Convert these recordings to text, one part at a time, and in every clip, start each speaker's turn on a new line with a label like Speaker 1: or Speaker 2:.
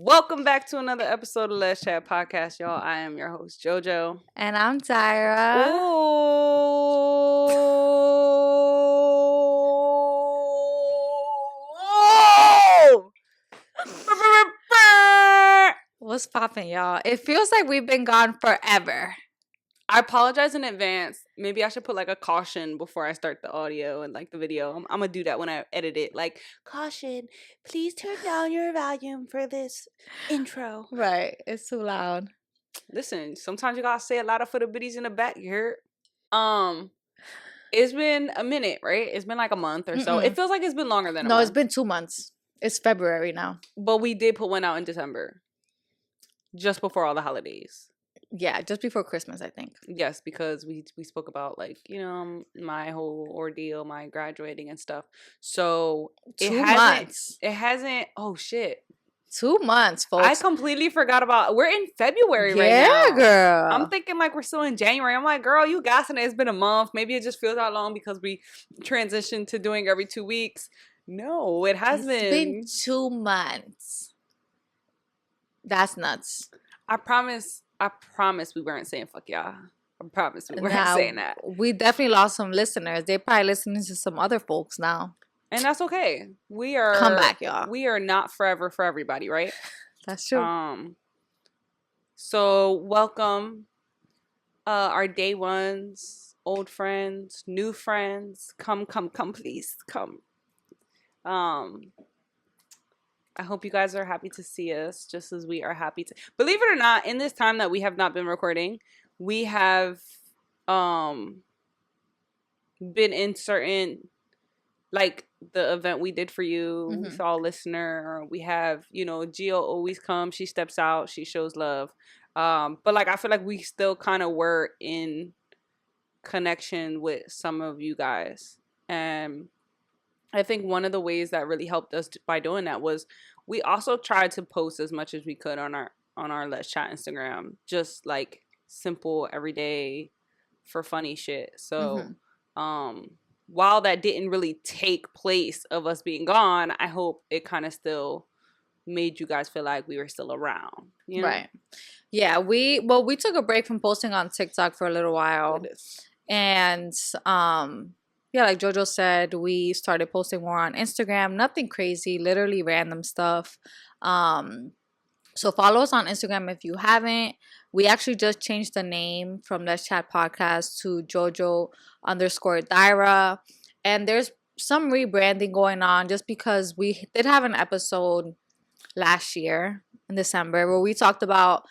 Speaker 1: Welcome back to another episode of Let's Chat Podcast, y'all. I am your host, JoJo.
Speaker 2: And I'm Dayra.
Speaker 1: Oh!
Speaker 2: What's poppin', y'all? It feels like we've been gone forever.
Speaker 1: I apologize in advance. Maybe I should put like a caution before I start the audio and like the video. I'm gonna do that when I edit it. Like, caution, please turn down your volume for this intro.
Speaker 2: Right. It's too loud.
Speaker 1: Listen, sometimes you gotta say a lot of for the biddies in the back, you heard? It's been a minute, right? It's been like a month or so. It feels like it's been longer than a month.
Speaker 2: No, it's been 2 months. It's February now.
Speaker 1: But we did put one out in December. Just before all the holidays.
Speaker 2: Yeah, just before Christmas, I think.
Speaker 1: Yes, because we spoke about like, my whole ordeal, my graduating and stuff. So
Speaker 2: 2 months.
Speaker 1: It hasn't. Oh shit.
Speaker 2: 2 months, folks.
Speaker 1: I completely forgot about. We're in February right now.
Speaker 2: Yeah, girl.
Speaker 1: I'm thinking like we're still in January. I'm like, girl, you gassing it. It's been a month. Maybe it just feels that long because we transitioned to doing every 2 weeks. No, it has been
Speaker 2: 2 months. That's nuts.
Speaker 1: I promise we weren't saying fuck y'all. I promise we weren't saying that.
Speaker 2: We definitely lost some listeners. They're probably listening to some other folks now.
Speaker 1: And that's okay. We are
Speaker 2: come back, y'all.
Speaker 1: We are not forever for everybody, right?
Speaker 2: That's true.
Speaker 1: So welcome our day ones, old friends, new friends. Come, please. Come. I hope you guys are happy to see us, just as we are happy to. Believe it or not, in this time that we have not been recording, we have been in certain, like the event we did for you, we saw a listener. We have, Gio always comes. She steps out. She shows love. But like I feel like we still kind of were in connection with some of you guys, and I think one of the ways that really helped us by doing that was we also tried to post as much as we could on our Let's Chat Instagram, just like simple everyday for funny shit. So while that didn't really take place of us being gone, I hope it kind of still made you guys feel like we were still around,
Speaker 2: Right. Yeah, we took a break from posting on TikTok for a little while. And yeah, like JoJo said, we started posting more on Instagram. Nothing crazy, literally random stuff. So follow us on Instagram if you haven't. We actually just changed the name from Let's Chat Podcast to JoJo_Dayra. And there's some rebranding going on just because we did have an episode last year in December where we talked about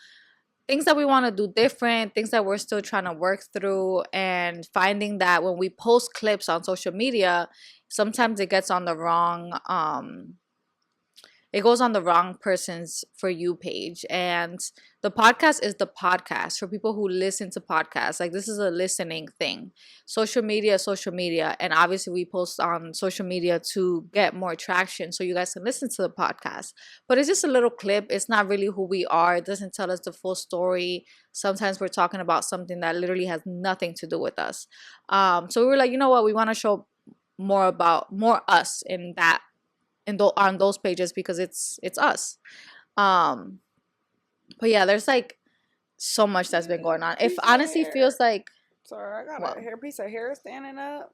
Speaker 2: things that we want to do different, things that we're still trying to work through, and finding that when we post clips on social media, sometimes it gets on the wrong, it goes on the wrong person's For You page. And the podcast is the podcast for people who listen to podcasts. Like, this is a listening thing. Social media. And obviously we post on social media to get more traction so you guys can listen to the podcast. But it's just a little clip. It's not really who we are. It doesn't tell us the full story. Sometimes we're talking about something that literally has nothing to do with us. So we were like, you know what? We want to show more us in that. On those pages because it's us. But yeah, there's like so much that's been going on. It honestly feels like,
Speaker 1: sorry, I got a piece of hair standing up.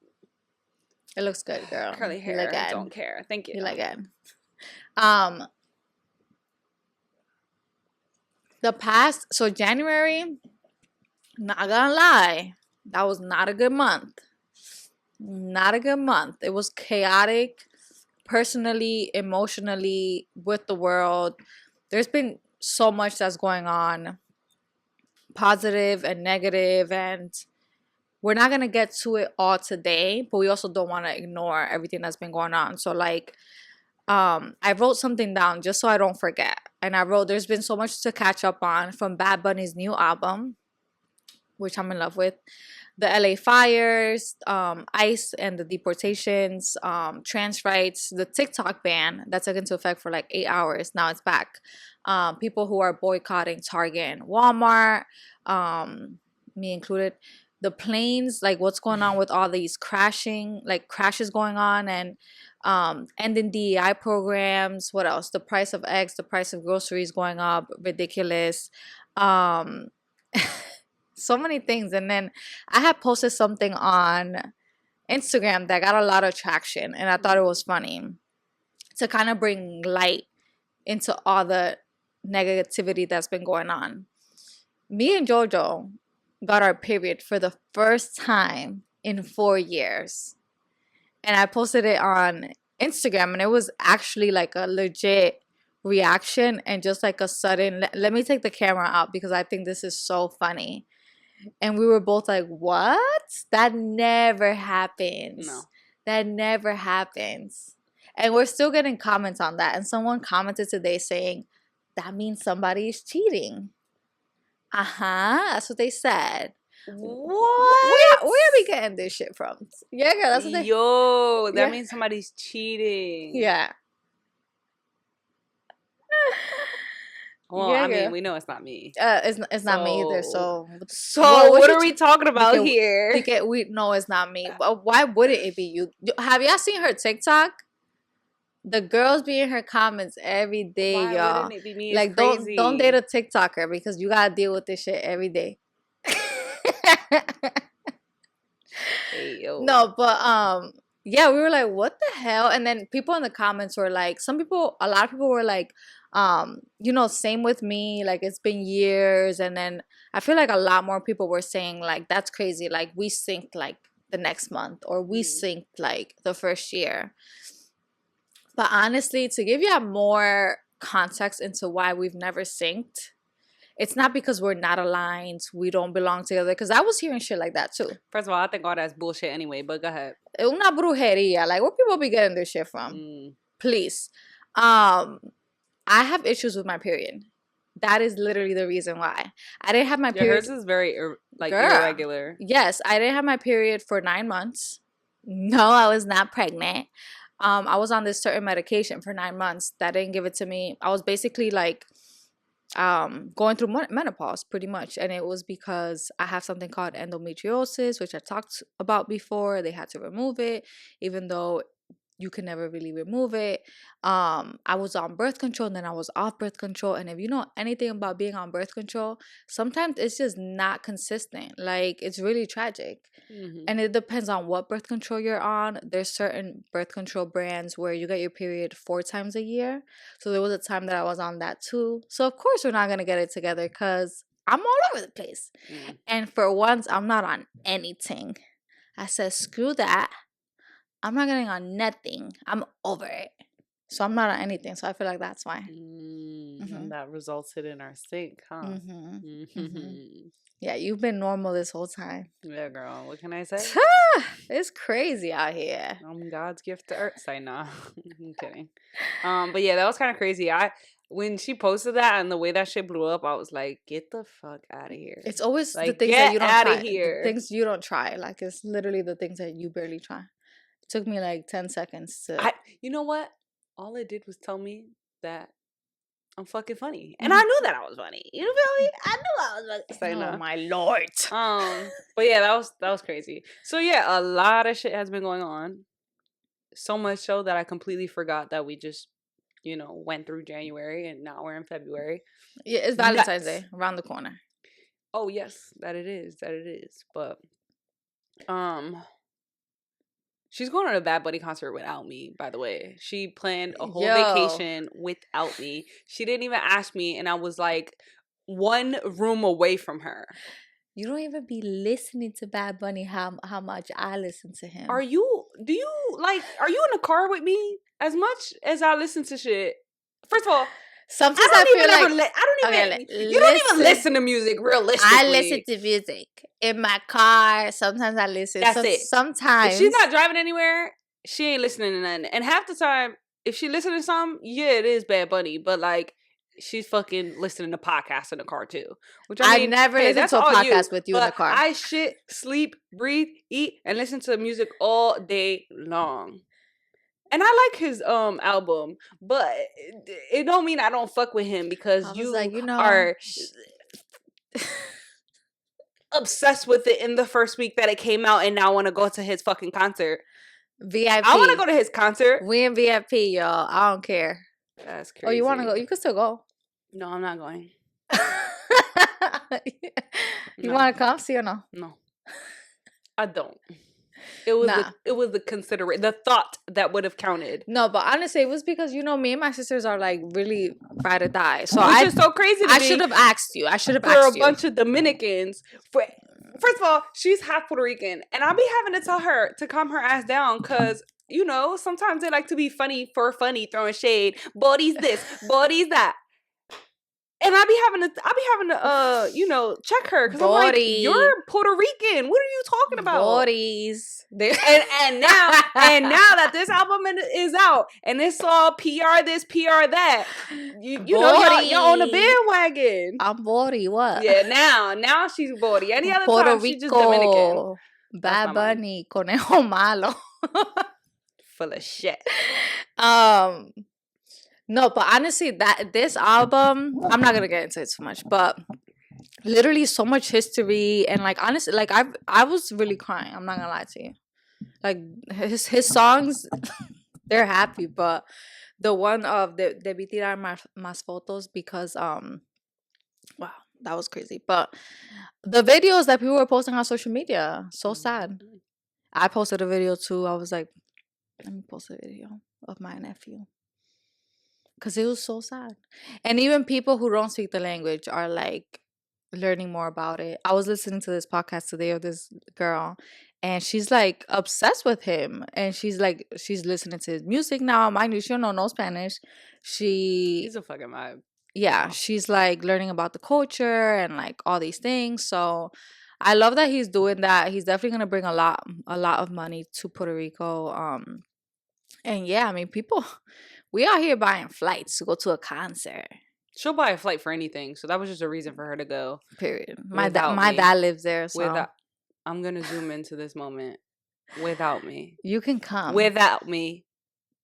Speaker 2: It looks good, girl.
Speaker 1: Curly hair. I don't care. Thank you.
Speaker 2: You look good. So January, not gonna lie, that was not a good month. Not a good month. It was chaotic. Personally, emotionally, with the world. There's been so much that's going on, positive and negative, and we're not gonna get to it all today, but we also don't want to ignore everything that's been going on. So like I wrote something down just so I don't forget, and I wrote there's been so much to catch up on, from Bad Bunny's new album, which I'm in love with, the LA fires, ICE and the deportations, trans rights, the TikTok ban that took into effect for like 8 hours. Now it's back. People who are boycotting Target and Walmart, me included. the planes, like what's going on with all these crashes going on, and ending DEI programs. What else? The price of eggs, the price of groceries going up, ridiculous. Um, so many things. And then I had posted something on Instagram that got a lot of traction, and I thought it was funny to kind of bring light into all the negativity that's been going on. Me and Jojo got our period for the first time in 4 years. And I posted it on Instagram, and it was actually like a legit reaction and just like a sudden, let me take the camera out because I think this is so funny. And we were both like, what? That never happens.
Speaker 1: No.
Speaker 2: That never happens. And we're still getting comments on that. And someone commented today saying, that means somebody is cheating. That's what they said.
Speaker 1: What?
Speaker 2: Where are we getting this shit from? Yeah, girl, that's what they...
Speaker 1: Yo, that means somebody's cheating.
Speaker 2: Yeah.
Speaker 1: Well,
Speaker 2: yeah,
Speaker 1: I mean,
Speaker 2: girl.
Speaker 1: we know it's not me.
Speaker 2: It's not me either. So
Speaker 1: what are we talking about here?
Speaker 2: We know it's not me. But why wouldn't it be you? Have y'all seen her TikTok? The girls be in her comments every day,
Speaker 1: Why
Speaker 2: y'all.
Speaker 1: wouldn't it be me?
Speaker 2: Like, don't date a TikToker because you gotta deal with this shit every day.
Speaker 1: Hey, yo.
Speaker 2: No, but yeah, we were like, what the hell? And then people in the comments were like, a lot of people were like, same with me, like it's been years. And then I feel like a lot more people were saying like, that's crazy, like we synced like the next month, or we synced like the first year. But honestly, to give you more context into why we've never synced, it's not because we're not aligned, we don't belong together, because I was hearing shit like that too.
Speaker 1: First of all, I think all that's bullshit anyway, but go ahead.
Speaker 2: Una brujeria. Like, where people be getting this shit from? Please. I have issues with my period. That is literally the reason why. I didn't have my period.
Speaker 1: Hers is very irregular.
Speaker 2: Yes, I didn't have my period for 9 months. No, I was not pregnant. I was on this certain medication for 9 months. That didn't give it to me. I was basically like going through menopause pretty much, and it was because I have something called endometriosis, which I talked about before. They had to remove it, even though you can never really remove it. I was on birth control, and then I was off birth control. And if you know anything about being on birth control, sometimes it's just not consistent. Like, it's really tragic. And it depends on what birth control you're on. There's certain birth control brands where you get your period 4 times a year. So there was a time that I was on that too. So of course we're not gonna get it together because I'm all over the place. And for once, I'm not on anything. I said, screw that. I'm not getting on nothing. I'm over it. So I'm not on anything. So I feel like that's why.
Speaker 1: That resulted in our sync, huh?
Speaker 2: Yeah, you've been normal this whole time.
Speaker 1: Yeah, girl. What can I say?
Speaker 2: It's crazy out here.
Speaker 1: I'm God's gift to earth. Say nah. I'm kidding. But yeah, that was kind of crazy. When she posted that and the way that shit blew up, I was like, get the fuck out of here.
Speaker 2: It's always
Speaker 1: like,
Speaker 2: the things that you don't try.
Speaker 1: Here.
Speaker 2: The things you don't try. Like, it's literally the things that you barely try. It took me like 10 seconds to...
Speaker 1: You know what? All it did was tell me that I'm fucking funny. And I knew that I was funny. You feel me? I knew I was funny.
Speaker 2: Oh, my Lord.
Speaker 1: But yeah, that was crazy. So yeah, a lot of shit has been going on. So much so that I completely forgot that we just, went through January and now we're in February.
Speaker 2: Yeah, it's Valentine's Day around the corner.
Speaker 1: Oh, yes, that it is. But she's going on a Bad Bunny concert without me, by the way. She planned a whole vacation without me. She didn't even ask me, and I was like 1 room away from her.
Speaker 2: You don't even be listening to Bad Bunny how much I listen to him.
Speaker 1: Are you in the car with me as much as I listen to shit? First of all,
Speaker 2: sometimes I feel
Speaker 1: you don't even listen to music realistically.
Speaker 2: I listen to music in my car. Sometimes I listen.
Speaker 1: That's it.
Speaker 2: Sometimes.
Speaker 1: If she's not driving anywhere, she ain't listening to nothing. And half the time, if she listening to something, yeah, it is Bad Bunny. But like, she's fucking listening to podcasts in the car too. Which I
Speaker 2: never listen to a podcast with you in the car.
Speaker 1: I shit, sleep, breathe, eat, and listen to music all day long. And I like his album, but it don't mean I don't fuck with him because you are obsessed with it in the first week that it came out, and now I want to go to his fucking concert.
Speaker 2: VIP.
Speaker 1: I want to go to his concert.
Speaker 2: We in VIP, y'all. I don't care.
Speaker 1: That's crazy.
Speaker 2: Oh, you want to go? You can still go.
Speaker 1: No, I'm not going.
Speaker 2: You
Speaker 1: No.
Speaker 2: want to come? See or no?
Speaker 1: No, I don't. It was the considerate, the thought that would have counted.
Speaker 2: No, but honestly, it was because me and my sisters are like really ride or die. So
Speaker 1: Which is so crazy.
Speaker 2: I should have asked you. I should have
Speaker 1: for
Speaker 2: asked
Speaker 1: a
Speaker 2: you.
Speaker 1: bunch of Dominicans. First of all, she's half Puerto Rican, and I'll be having to tell her to calm her ass down because sometimes they like to be funny, throwing shade. Body's this, body's that. And I be having to, check her because I'm like, you're Puerto Rican. What are you talking about?
Speaker 2: Bodies.
Speaker 1: And now that this album is out and it's all PR this, PR that, you're on the bandwagon.
Speaker 2: I'm body. What?
Speaker 1: Yeah, now she's body. Any other
Speaker 2: Puerto
Speaker 1: time
Speaker 2: Rico,
Speaker 1: she's just Dominican.
Speaker 2: Bad Bunny, Conejo Malo.
Speaker 1: Full of shit.
Speaker 2: No, but honestly, this album, I'm not gonna get into it too much, but literally so much history and like honestly, like I was really crying. I'm not gonna lie to you. Like his songs, they're happy, but the one of Debí tirar más fotos because wow, that was crazy. But the videos that people were posting on social media, so sad. I posted a video too. I was like, let me post a video of my nephew. Because it was so sad. And even people who don't speak the language are like learning more about it. I was listening to this podcast today of this girl and she's like obsessed with him. And she's listening to his music now. Mind you, she don't know no Spanish.
Speaker 1: He's a fucking vibe.
Speaker 2: Yeah, she's like learning about the culture and like all these things. So I love that he's doing that. He's definitely gonna bring a lot of money to Puerto Rico. And yeah, I mean we out here buying flights to go to a concert.
Speaker 1: She'll buy a flight for anything, so that was just a reason for her to go.
Speaker 2: Period. My dad lives there, so
Speaker 1: I'm gonna zoom into this moment. Without me,
Speaker 2: you can come.
Speaker 1: Without me,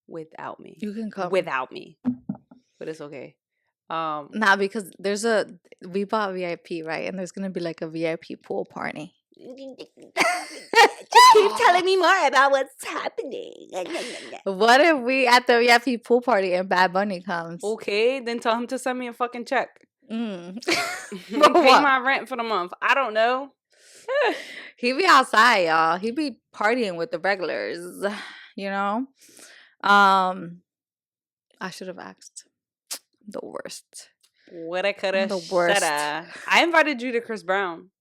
Speaker 2: you can come.
Speaker 1: Without me, but it's okay.
Speaker 2: Nah, because we bought VIP, right? And there's gonna be like a VIP pool party.
Speaker 1: Just keep telling me more about what's happening.
Speaker 2: What if we at the VIP pool party and Bad Bunny comes?
Speaker 1: Okay, then tell him to send me a fucking check.
Speaker 2: Pay
Speaker 1: my rent for the month. I don't know.
Speaker 2: He be outside, y'all. He be partying with the regulars, I should have asked. The worst.
Speaker 1: What I coulda,
Speaker 2: the worst.
Speaker 1: shoulda. I invited you to Chris Brown.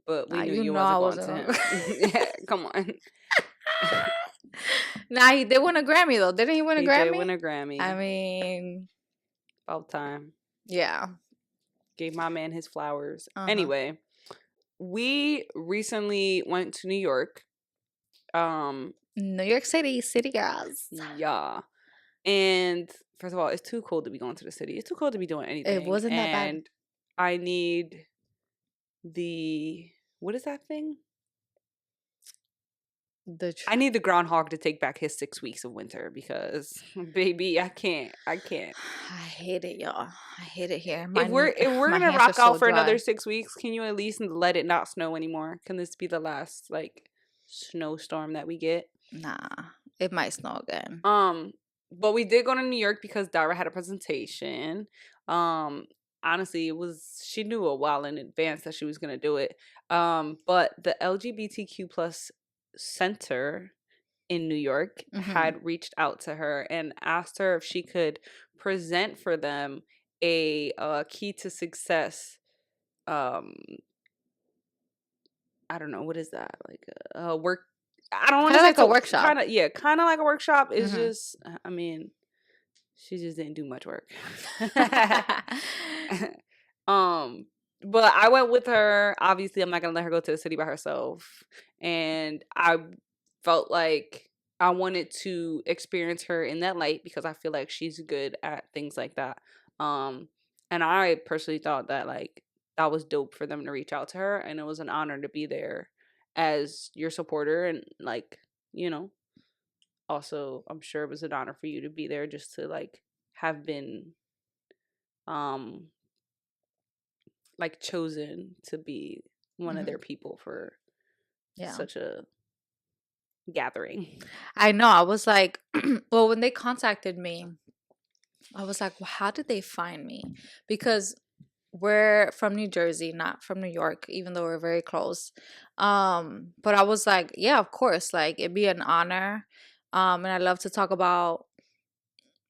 Speaker 1: But we knew you wasn't going to him. Yeah, come on.
Speaker 2: Nah, he did win a Grammy, though. Didn't he win a Grammy?
Speaker 1: He did win a Grammy.
Speaker 2: I mean...
Speaker 1: About time.
Speaker 2: Yeah.
Speaker 1: Gave my man his flowers. Anyway, we recently went to New York.
Speaker 2: New York City girls.
Speaker 1: Yeah. And first of all, it's too cold to be going to the city. It's too cold to be doing anything.
Speaker 2: It wasn't that bad.
Speaker 1: And I need... what is that thing? I need the groundhog to take back his 6 weeks of winter because, baby, I can't.
Speaker 2: I hate it, y'all. I hate it here.
Speaker 1: If we're gonna rock out for another 6 weeks, can you at least let it not snow anymore? Can this be the last snowstorm that we get?
Speaker 2: Nah, it might snow again.
Speaker 1: But we did go to New York because Dayra had a presentation. Honestly, she knew a while in advance that she was gonna do it. But the LGBTQ plus center in New York had reached out to her and asked her if she could present for them a key to success. I don't know, what is that, like a work. I don't want to say
Speaker 2: like a workshop.
Speaker 1: Kind of like a workshop. It's just, I mean, she just didn't do much work. But I went with her. Obviously, I'm not gonna let her go to the city by herself. And I felt like I wanted to experience her in that light because I feel like she's good at things like that. And I personally thought that that was dope for them to reach out to her, and it was an honor to be there as your supporter, and also I'm sure it was an honor for you to be there just to have been like chosen to be one of their people for such a gathering.
Speaker 2: I know. I was like, well, when they contacted me, I was like, well, how did they find me? Because we're from New Jersey, not from New York, even though we're very close. But I was like, yeah, of course, like it'd be an honor. And I love to talk about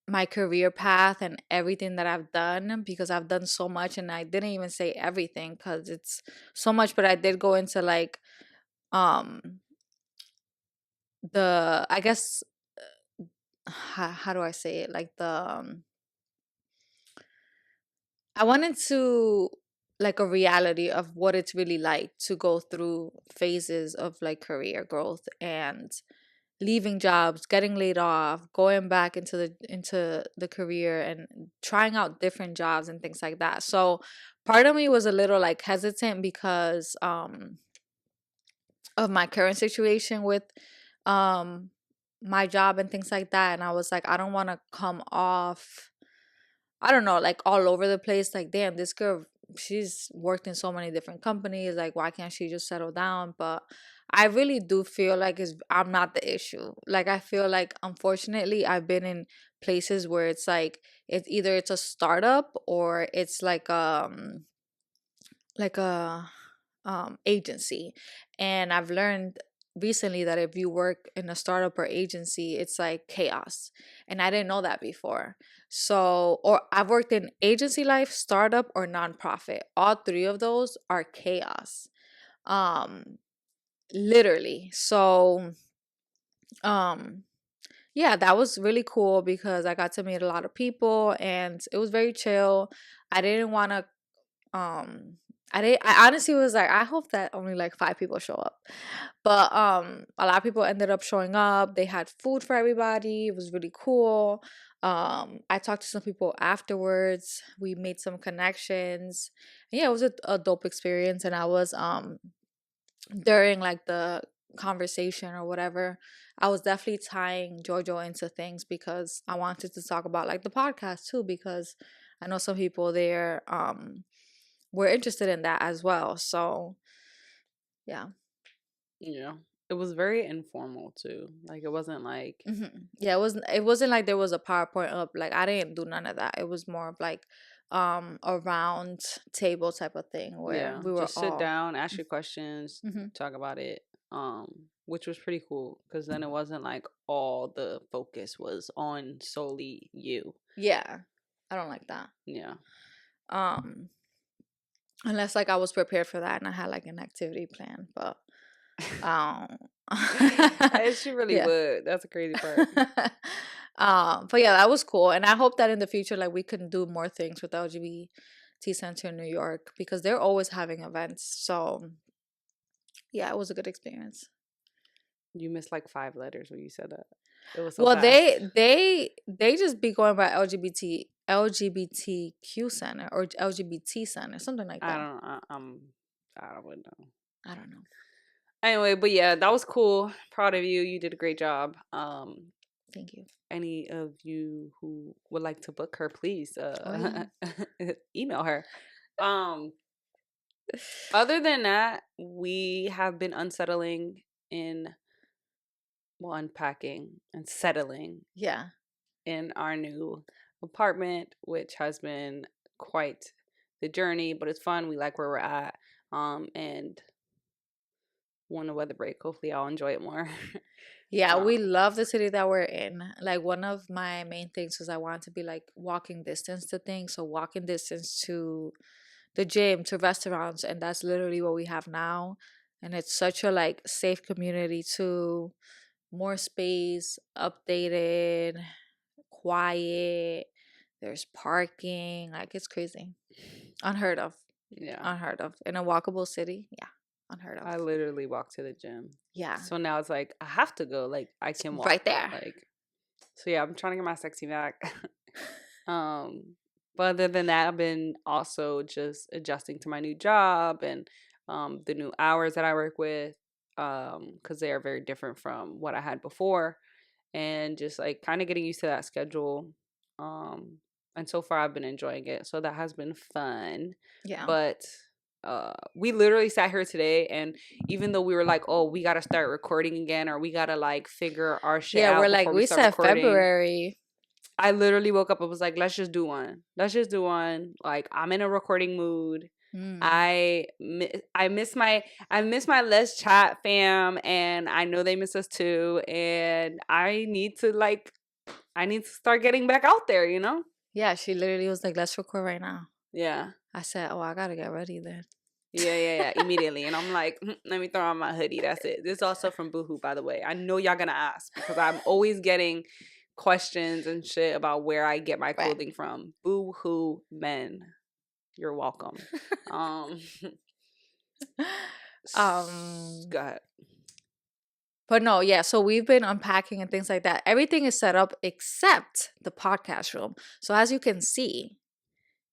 Speaker 2: my career path and everything that I've done because I've done so much and I didn't even say everything because it's so much, but I did go into like um the I guess how do I say it? Like I went into like a reality of what it's really like to go through phases of like career growth and leaving jobs, getting laid off, going back into the career and trying out different jobs and things like that. So part of me was a little like hesitant because of my current situation with um my job and things like that, and I was like I don't want to come off, I don't know, like all over the place. Like, damn, this girl, she's worked in so many different companies. Like, why can't she just settle down? But I really do feel like I'm not the issue. Like, I feel like, unfortunately, I've been in places where it's like, it's either it's a startup or it's like a agency. And I've learned recently that if you work in a startup or agency, it's like chaos. And I didn't know that before. So, or I've worked in agency life, startup, or nonprofit. All three of those are chaos. Um, literally. So, um, yeah, that was really cool because I got to meet a lot of people and it was very chill. I didn't want to um I honestly was like I hope that only like 5 people show up, but a lot of people ended up showing up. They had food for everybody. It was really cool. I talked to some people afterwards. We made some connections. Yeah, it was a dope experience. And I was during like the conversation or whatever, I was definitely tying Jojo into things because I wanted to talk about like the podcast too, because I know some people there were interested in that as well. So yeah.
Speaker 1: Yeah. It was very informal too. Like it wasn't like
Speaker 2: Yeah, it wasn't like there was a PowerPoint up. Like I didn't do none of that. It was more of like a round table type of thing where
Speaker 1: yeah,
Speaker 2: we were
Speaker 1: just sit
Speaker 2: all
Speaker 1: down, ask your questions,
Speaker 2: hmm
Speaker 1: talk about it. Which was pretty cool because then it wasn't like all the focus was on solely you.
Speaker 2: yeah. I don't like that.
Speaker 1: Yeah.
Speaker 2: Um unless like I was prepared for that and I had like an activity plan, but um
Speaker 1: She really
Speaker 2: yeah.
Speaker 1: would. That's a crazy part.
Speaker 2: But yeah, that was cool, and I hope that in the future, like we can do more things with the LGBT Center in New York because they're always having events. So yeah, it was a good experience.
Speaker 1: You missed like 5 letters when you said that. It was so
Speaker 2: Well,
Speaker 1: fast.
Speaker 2: they just be going by LGBTQ Center or LGBT Center, something like
Speaker 1: I
Speaker 2: that.
Speaker 1: don't. I don't know.
Speaker 2: I don't know.
Speaker 1: Anyway, but yeah, that was cool. Proud of you. You did a great job.
Speaker 2: Thank you.
Speaker 1: Any of you who would like to book her, please
Speaker 2: Oh yeah.
Speaker 1: email her. Um, other than that, we have been unsettling in well, unpacking and settling
Speaker 2: Yeah.
Speaker 1: in our new apartment, which has been quite the journey, but it's fun. We like where we're at. And when the weather break, hopefully I'll enjoy it more.
Speaker 2: Yeah,
Speaker 1: um,
Speaker 2: we love the city that we're in. Like one of my main things was I want to be like walking distance to things. So walking distance to the gym, to restaurants, and that's literally what we have now. And it's such a like safe community too. More space, updated, quiet. There's parking. Like it's crazy. Unheard of.
Speaker 1: yeah.
Speaker 2: Unheard of. In a walkable city. Yeah. Unheard of.
Speaker 1: I literally walk to the gym.
Speaker 2: Yeah.
Speaker 1: So now it's like I have to go. Like I
Speaker 2: It's
Speaker 1: can walk.
Speaker 2: right there.
Speaker 1: Like so yeah, I'm trying to get my sexy back. But other than that, I've been also just adjusting to my new job and the new hours that I work with because they are very different from what I had before and just like kind of getting used to that schedule. And so far I've been enjoying it. So that has been fun.
Speaker 2: Yeah.
Speaker 1: But we literally sat here today, and even though we were like, oh, we gotta start recording again, or we gotta like figure our shit
Speaker 2: Yeah, we're
Speaker 1: out
Speaker 2: like,
Speaker 1: before we
Speaker 2: we
Speaker 1: start
Speaker 2: said
Speaker 1: recording,
Speaker 2: February.
Speaker 1: I literally woke up and was like, let's just do one. Let's just do one. Like, I'm in a recording mood. I miss my Let's Chat fam, and I know they miss us too, and I need to start getting back out there, you know?
Speaker 2: Yeah, she literally was like, let's record right now.
Speaker 1: Yeah.
Speaker 2: I said, oh, I gotta get ready then.
Speaker 1: Yeah, immediately. And I'm like, let me throw on my hoodie. That's it. This is also from Boohoo, by the way. I know y'all gonna ask because I'm always getting questions and shit about where I get my clothing from. Boohoo men. You're welcome.
Speaker 2: Um,
Speaker 1: Go ahead.
Speaker 2: But no, yeah, so we've been unpacking and things like that. Everything is set up except the podcast room. So as you can see,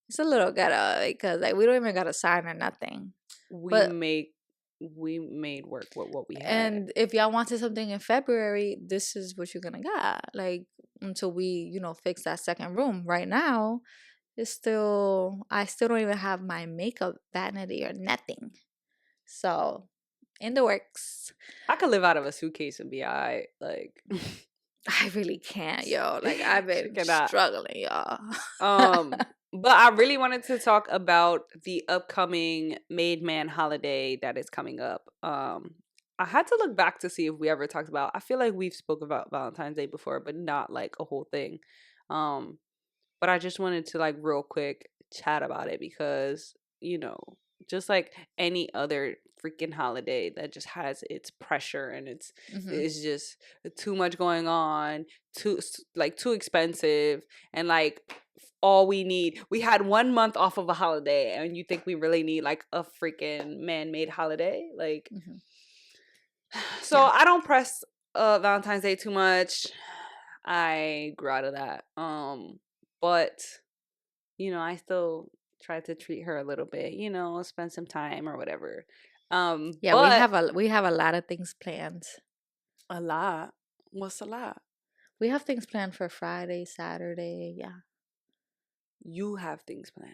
Speaker 2: it's a little ghetto because like we don't even got a sign or nothing.
Speaker 1: We made work with what we had.
Speaker 2: And if y'all wanted something in February, this is what you're gonna get. Like until we, fix that second room. Right now, I still don't even have my makeup vanity or nothing. So in the works.
Speaker 1: I could live out of a suitcase and be alright. Like
Speaker 2: I really can't, yo. Like I've been struggling, y'all.
Speaker 1: But I really wanted to talk about the upcoming Made Man holiday that is coming up. I had to look back to see if we ever talked about. I feel like we've spoke about Valentine's Day before, but not like a whole thing. But I just wanted to like real quick chat about it because, just like any other freaking holiday that just has its pressure and it's just too much going on, too expensive, and like all we had 1 month off of a holiday, and you think we really need like a freaking man-made holiday? Like so yeah. I don't press Valentine's Day too much. I grew out of that. But I still try to treat her a little bit, spend some time or whatever.
Speaker 2: Yeah, but we have a lot of things planned.
Speaker 1: A lot? What's a lot?
Speaker 2: We have things planned for Friday, Saturday, yeah.
Speaker 1: You have things planned.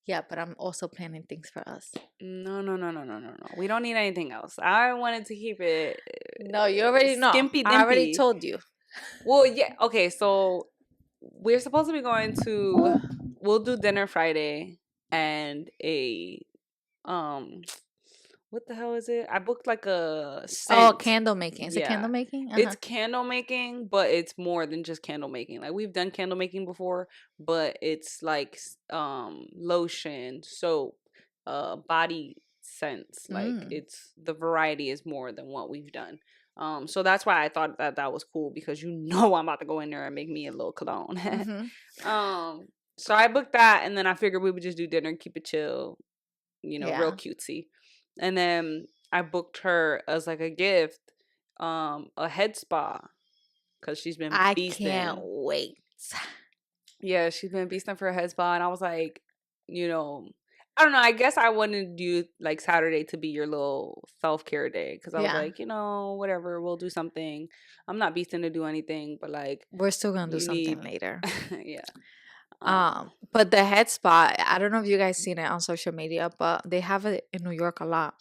Speaker 2: Yeah, but I'm also planning things for us.
Speaker 1: No. We don't need anything else. I wanted to keep it.
Speaker 2: No, you already know.
Speaker 1: Skimpy dimpy.
Speaker 2: I already told you.
Speaker 1: Well, yeah. Okay, so we're supposed to be going to. We'll do dinner Friday and a what the hell is it? I booked like a scent.
Speaker 2: Oh, candle making. Is it candle making?
Speaker 1: It's candle making, but it's more than just candle making. Like we've done candle making before, but it's like lotion, soap, body scents. Like it's the variety is more than what we've done. So that's why I thought that was cool because I'm about to go in there and make me a little cologne. So I booked that, and then I figured we would just do dinner and keep it chill, real cutesy. And then I booked her as like a gift, a head spa, because she's been beasting. I
Speaker 2: can't wait.
Speaker 1: Yeah, she's been beasting for a head spa, and I was like, I don't know. I guess I wanted you like Saturday to be your little self-care day because I was like, whatever, we'll do something. I'm not beasting to do anything, but like
Speaker 2: we're still gonna do something later.
Speaker 1: Yeah.
Speaker 2: But the head spa, I don't know if you guys seen it on social media, but they have it in New York a lot.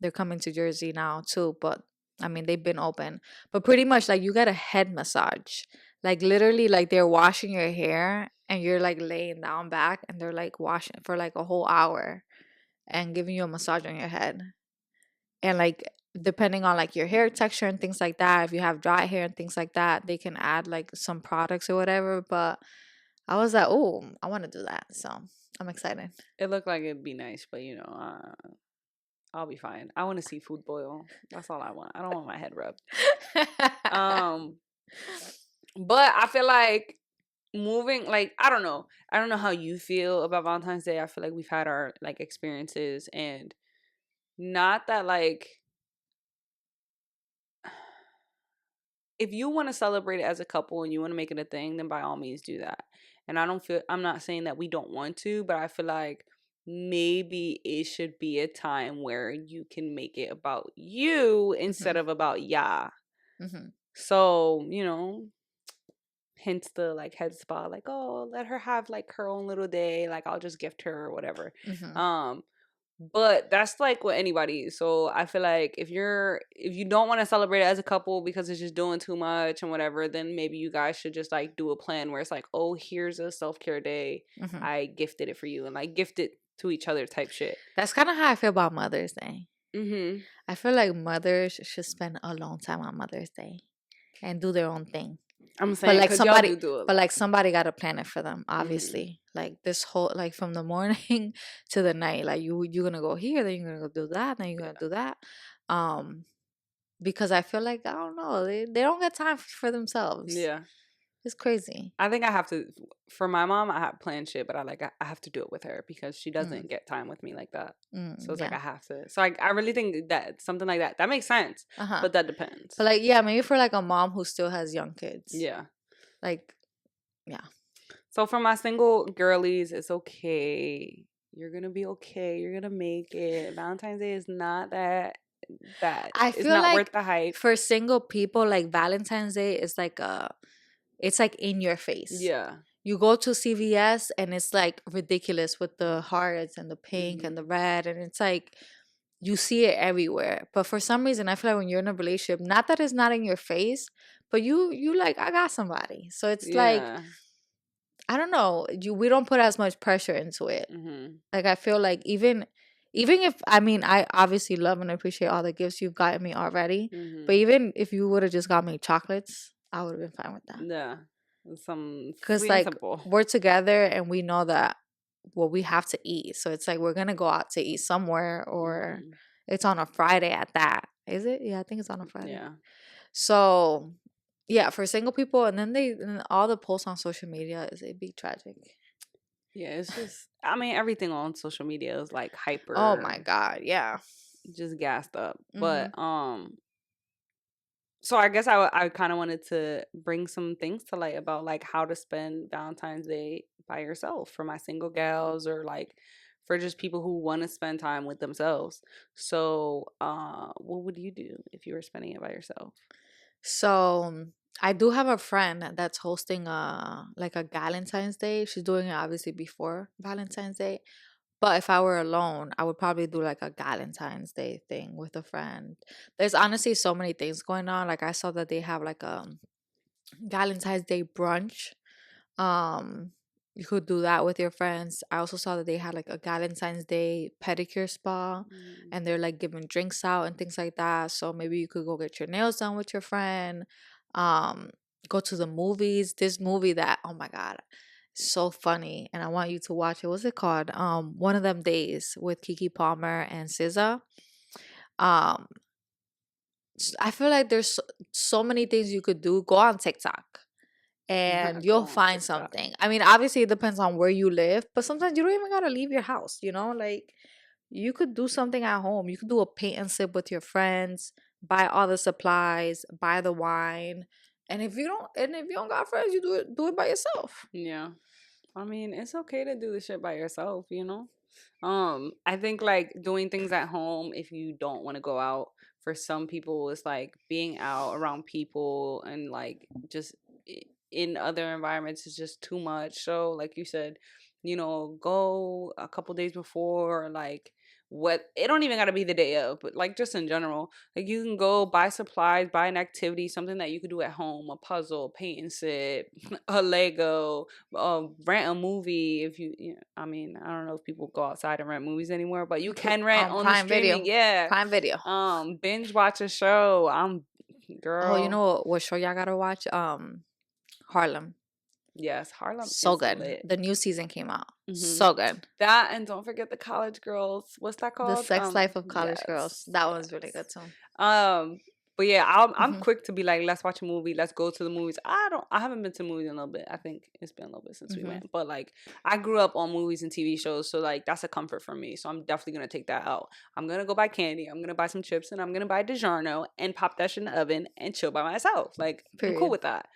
Speaker 2: They're coming to Jersey now too, but I mean they've been open. But pretty much like you get a head massage. Like literally like they're washing your hair and you're like laying down back and they're like washing for like a whole hour and giving you a massage on your head. And like depending on like your hair texture and things like that, if you have dry hair and things like that, they can add like some products or whatever, but I was like, oh, I want to do that. So I'm excited.
Speaker 1: It looked like it'd be nice, but I'll be fine. I want to see food boil. That's all I want. I don't want my head rubbed. But I feel like moving, like, I don't know how you feel about Valentine's Day. I feel like we've had our like experiences, and not that like if you want to celebrate it as a couple and you want to make it a thing, then by all means do that. And I'm not saying that we don't want to, but I feel like maybe it should be a time where you can make it about you instead of about ya. So, hints the like head spa, like, oh, let her have like her own little day, like I'll just gift her or whatever.
Speaker 2: Mm-hmm.
Speaker 1: But that's like with anybody. So I feel like if you don't want to celebrate it as a couple because it's just doing too much and whatever, then maybe you guys should just like do a plan where it's like, oh, here's a self-care day.
Speaker 2: Mm-hmm.
Speaker 1: I gifted it for you, and like gift it to each other type shit.
Speaker 2: That's kind of how I feel about Mother's Day.
Speaker 1: Mm-hmm.
Speaker 2: I feel like mothers should spend a long time on Mother's Day and do their own thing.
Speaker 1: I'm
Speaker 2: But
Speaker 1: saying
Speaker 2: like
Speaker 1: because y'all
Speaker 2: somebody,
Speaker 1: do it.
Speaker 2: but like somebody got to plan it for them.
Speaker 1: Mm-hmm.
Speaker 2: Obviously, like this whole like from the morning to the night, like you're gonna go here, then you're gonna go do that, then you're gonna do that. Because I feel like I don't know, they don't get time for themselves.
Speaker 1: Yeah.
Speaker 2: It's crazy.
Speaker 1: I think I have to, for my mom, I have planned shit, but I have to do it with her because she doesn't get time with me like that. So it's like I have to. So I really think that something like that makes sense, but that depends.
Speaker 2: But like, yeah, maybe for like a mom who still has young kids.
Speaker 1: Yeah.
Speaker 2: Like, yeah.
Speaker 1: So for my single girlies, it's okay. You're going to be okay. You're going to make it. Valentine's Day is not that bad.
Speaker 2: I
Speaker 1: It's
Speaker 2: feel
Speaker 1: not
Speaker 2: like
Speaker 1: worth the hype.
Speaker 2: for single people, like Valentine's Day is like it's like in your face.
Speaker 1: Yeah.
Speaker 2: You go to CVS and it's like ridiculous with the hearts and the pink and the red, and it's like you see it everywhere. But for some reason, I feel like when you're in a relationship, not that it's not in your face, but you like, I got somebody. So it's like, I don't know, we don't put as much pressure into it. Like I feel like even if, I mean, I obviously love and appreciate all the gifts you've gotten me already, but even if you would have just got me chocolates, I would have been fine with that.
Speaker 1: Yeah.
Speaker 2: Because like we're together and we know that we have to eat, so it's like we're gonna go out to eat somewhere, or it's on a Friday at that. Is it? Yeah, I think it's on a Friday.
Speaker 1: Yeah.
Speaker 2: So yeah, for single people, and then all the posts on social media it'd be tragic.
Speaker 1: Yeah, it's just, I mean, everything on social media is like hyper.
Speaker 2: Oh my god, yeah,
Speaker 1: just gassed up. But so I guess I kind of wanted to bring some things to light about like how to spend Valentine's Day by yourself for my single gals, or like for just people who want to spend time with themselves. So what would you do if you were spending it by yourself?
Speaker 2: So I do have a friend that's hosting like a Valentine's Day. She's doing it obviously before Valentine's Day. But if I were alone, I would probably do like a Valentine's Day thing with a friend. There's honestly so many things going on. Like I saw that they have like a Valentine's Day brunch. You could do that with your friends. I also saw that they had like a Valentine's Day pedicure spa, and they're like giving drinks out and things like that. So maybe you could go get your nails done with your friend. Go to the movies. This movie that, oh my god, so funny, and I want you to watch it. What's it called? One of Them Days with Keke Palmer and SZA. I feel like there's so many things you could do. Go on TikTok and you'll find something. I mean, obviously it depends on where you live, but sometimes you don't even gotta leave your house, you know? Like you could do something at home. You could do a paint and sip with your friends, buy all the supplies, buy the wine. And if you don't got friends, you do it by yourself.
Speaker 1: Yeah. I mean, it's okay to do the shit by yourself, you know? I think like doing things at home if you don't want to go out, for some people it's like being out around people and like just in other environments is just too much. So like you said, you know, go a couple days before, or like what, it don't even gotta be the day of, but like just in general, like you can go buy supplies, buy an activity, something that you could do at home, a puzzle, paint and sip, a Lego, rent a movie. If you know, I mean, I don't know if people go outside and rent movies anymore, but you can rent on
Speaker 2: Prime
Speaker 1: the streaming.
Speaker 2: Video.
Speaker 1: Yeah,
Speaker 2: Prime Video.
Speaker 1: Binge watch a show. Girl.
Speaker 2: Oh, you know what show y'all gotta watch? Harlem.
Speaker 1: Yes, Harlem.
Speaker 2: So
Speaker 1: is
Speaker 2: good.
Speaker 1: lit.
Speaker 2: The new season came out. So good.
Speaker 1: That, and don't forget the College Girls. What's that called?
Speaker 2: The Sex Life of College Girls. That one's really good too.
Speaker 1: But yeah, I'm quick to be like, let's watch a movie, let's go to the movies. I haven't been to movies in a little bit. I think it's been a little bit since we went. But like, I grew up on movies and TV shows, so like that's a comfort for me. So I'm definitely gonna take that out. I'm gonna go buy candy. I'm gonna buy some chips, and I'm gonna buy DiGiorno and pop that shit in the oven and chill by myself. Like, I'm cool with that.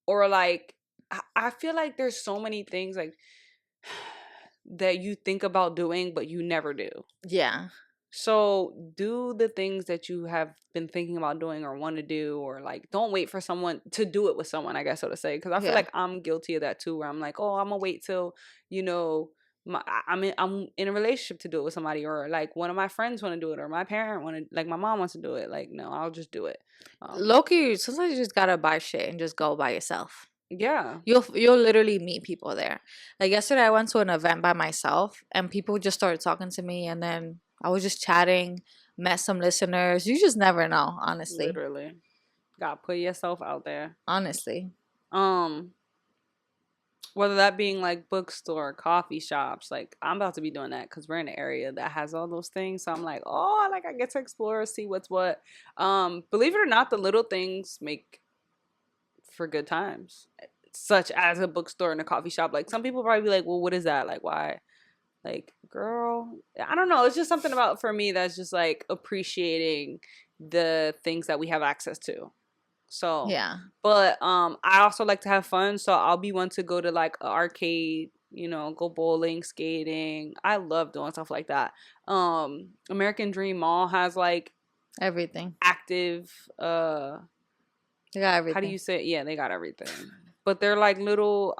Speaker 1: Or like, I feel like there's so many things like that you think about doing but you never do.
Speaker 2: Yeah.
Speaker 1: So do the things that you have been thinking about doing or want to do, or like don't wait for someone to do it with someone, I guess so to say. Because I feel
Speaker 2: Yeah.
Speaker 1: like I'm guilty of that too, where I'm like, oh, I'm gonna wait till you know I'm in a relationship to do it with somebody, or like one of my friends want to do it, or my parent want to, like my mom wants to do it. Like no, I'll just do it.
Speaker 2: Loki, sometimes you just gotta buy shit and just go by yourself.
Speaker 1: Yeah,
Speaker 2: You'll literally meet people there. Like yesterday, I went to an event by myself, and people just started talking to me, and then I was just chatting, met some listeners. You just never know, honestly.
Speaker 1: literally, gotta put yourself out there.
Speaker 2: Honestly,
Speaker 1: Um, whether that being like bookstore, coffee shops, like I'm about to be doing that because we're in an area that has all those things. So I'm like, oh, like I get to explore, see what's what. Believe it or not, the little things make for good times, such as a bookstore and a coffee shop. Like some people probably be like, well, what is that? Like why? Like, girl, I don't know. It's just something about for me that's just like appreciating the things that we have access to. So,
Speaker 2: yeah.
Speaker 1: but I also like to have fun, so I'll be one to go to like an arcade, go bowling, skating. I love doing stuff like that. American Dream Mall has like
Speaker 2: Everything.
Speaker 1: active
Speaker 2: They got
Speaker 1: how do
Speaker 2: everything.
Speaker 1: you say it? Yeah, they got everything. But they're like little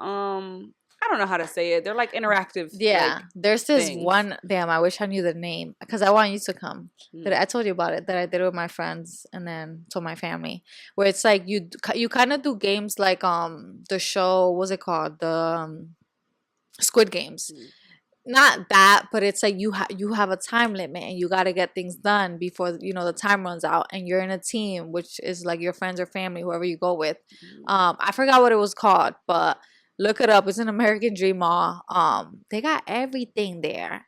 Speaker 1: I don't know how to say it. They're like interactive
Speaker 2: Yeah,
Speaker 1: like
Speaker 2: there's this
Speaker 1: things.
Speaker 2: one. Damn, I wish I knew the name because I want you to come. That
Speaker 1: Mm.
Speaker 2: I told you about it. That I did it with my friends and then told my family. Where it's like you kind of do games like the show. What's it called? The Squid Games.
Speaker 1: Mm.
Speaker 2: Not that, but it's like you have a time limit and you got to get things done before the time runs out. And you're in a team, which is like your friends or family, whoever you go with. I forgot what it was called, but look it up. It's an American Dream Mall. They got everything there,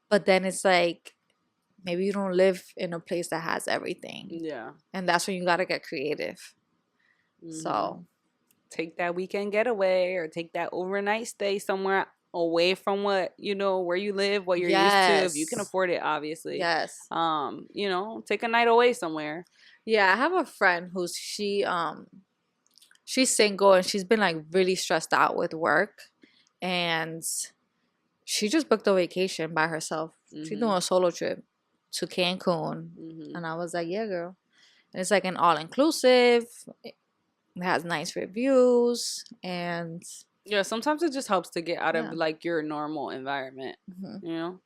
Speaker 2: but then it's like maybe you don't live in a place that has everything,
Speaker 1: Yeah.
Speaker 2: and that's when you got to get creative. So
Speaker 1: Take that weekend getaway or take that overnight stay somewhere away from where you live, what you're used to, if you can
Speaker 2: yes,
Speaker 1: afford it, obviously.
Speaker 2: yes.
Speaker 1: Take a night away somewhere.
Speaker 2: Yeah, I have a friend who's she's single and she's been like really stressed out with work, and she just booked a vacation by herself. She's doing a solo trip to Cancun, and I was like, yeah, girl. And it's like an all inclusive. It has nice reviews, and
Speaker 1: Yeah, sometimes it just helps to get out of
Speaker 2: yeah.
Speaker 1: like your normal environment,
Speaker 2: hmm
Speaker 1: you know?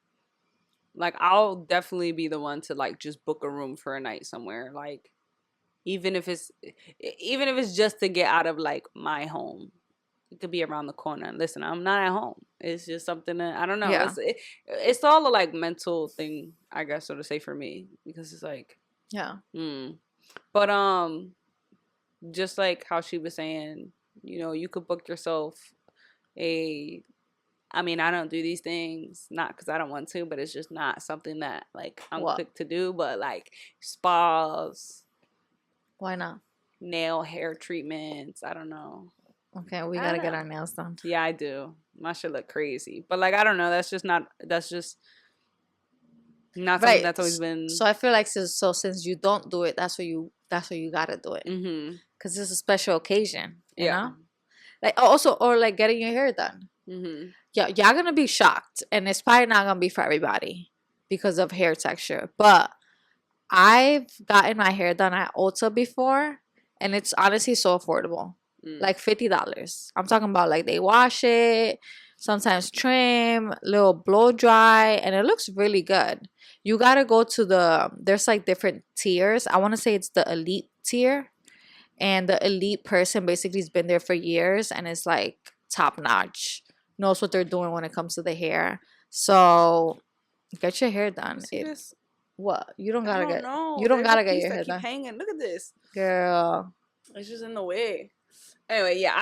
Speaker 1: Like I'll definitely be the one to like just book a room for a night somewhere. Like even if it's even if it's just to get out of like my home. It could be around the corner. Listen, I'm not at home. It's just something that I don't know.
Speaker 2: Yeah.
Speaker 1: It's all a like mental thing, I guess, so to say for me, because it's like,
Speaker 2: Yeah.
Speaker 1: but just like how she was saying, you could book yourself a. I mean, I don't do these things not because I don't want to, but it's just not something that like I'm
Speaker 2: What?
Speaker 1: quick to do. But like spas,
Speaker 2: Why not?
Speaker 1: nail, hair treatments. I don't know.
Speaker 2: Okay, we
Speaker 1: I
Speaker 2: gotta
Speaker 1: don't
Speaker 2: get
Speaker 1: know.
Speaker 2: our nails done.
Speaker 1: Yeah, I do. My shit look crazy. But like I don't know, that's just not something
Speaker 2: Right.
Speaker 1: that's always been
Speaker 2: So I feel like since you don't do it, that's what you gotta do it.
Speaker 1: mhm.
Speaker 2: Because it's a special occasion, you
Speaker 1: Yeah.
Speaker 2: know? Like also or like getting your hair done.
Speaker 1: Mhm.
Speaker 2: Yeah, y'all gonna be shocked. And it's probably not gonna be for everybody because of hair texture. But I've gotten my hair done at Ulta before, and it's honestly so affordable. Like $50. I'm talking about like they wash it, sometimes trim, little blow dry, and it looks really good. You gotta go to there's like different tiers. I wanna say it's the elite tier. And the elite person basically has been there for years and is like top notch. Knows what they're doing when it comes to the hair. So get your hair done.
Speaker 1: See this?
Speaker 2: What? You don't
Speaker 1: I
Speaker 2: gotta
Speaker 1: don't
Speaker 2: get
Speaker 1: know.
Speaker 2: you don't
Speaker 1: There's a
Speaker 2: gotta get
Speaker 1: piece
Speaker 2: your
Speaker 1: that
Speaker 2: hair
Speaker 1: keep
Speaker 2: done.
Speaker 1: hanging. Look at this.
Speaker 2: Girl.
Speaker 1: It's just in the way. Anyway, yeah,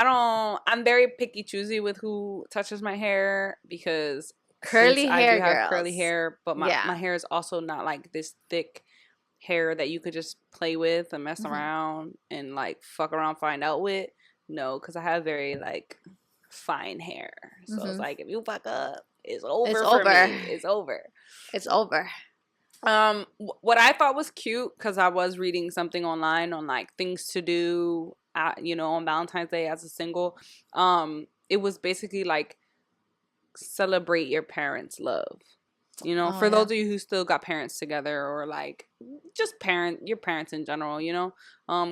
Speaker 1: I'm very picky choosy with who touches my hair because since
Speaker 2: Curly
Speaker 1: I do
Speaker 2: hair
Speaker 1: have curly
Speaker 2: girls.
Speaker 1: hair, but my
Speaker 2: Yeah.
Speaker 1: hair is also not like this thick hair that you could just play with and mess
Speaker 2: Mhm.
Speaker 1: around and like fuck around, find out with. No, because I have very like fine hair. So it's
Speaker 2: Mhm.
Speaker 1: like if you fuck up, it's
Speaker 2: It's
Speaker 1: over for
Speaker 2: over.
Speaker 1: me. It's over.
Speaker 2: It's over.
Speaker 1: What I thought was cute because I was reading something online on like things to do, on Valentine's Day as a single. It was basically like celebrate your parents' love. You know,
Speaker 2: Oh
Speaker 1: for
Speaker 2: yeah.
Speaker 1: those of you who still got parents together or like just your parents in general, you know.